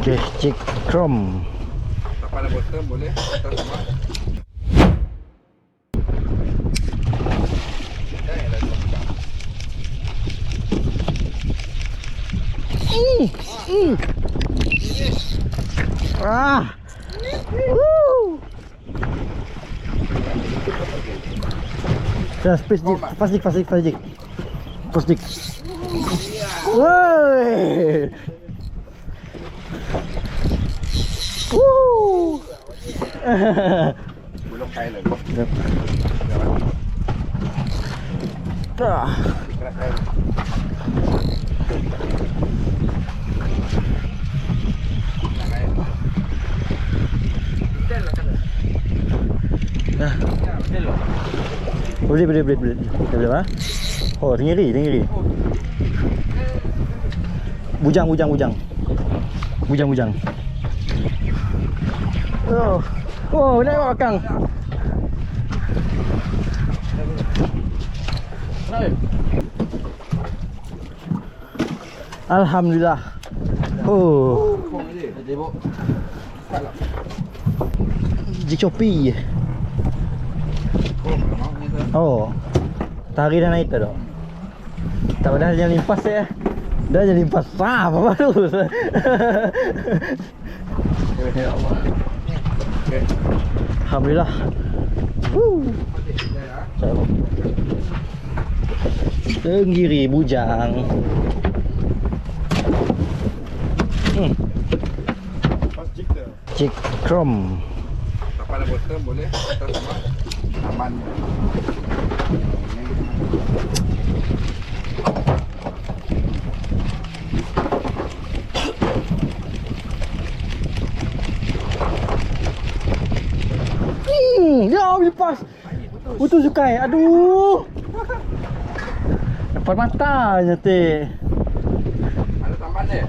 Okay, cik krom. Tak ada bottom boleh. Atas sama. Ah. Woo. Dah space dik, fast dik. Woi. Woo. Belum kain lagi. Dah. Kena kain. Dah. Boleh. Boleh ah. Oh, tinggi. Bujang. Oh, naik belakang. Alhamdulillah. Oh. Jik Shopee. Oh. Tari dah naik tu. Tak pada jangan limpas ya. Dah jadi limpas. Apa baru? Ya Allah. Alhamdulillah. Tenggiri bujang. Cik krom. Tak ada bottom boleh. Atas sama. Aman. Ya, lepas. Betul sukai. Aduh. Depan matanya teh. Ada tambahan dia.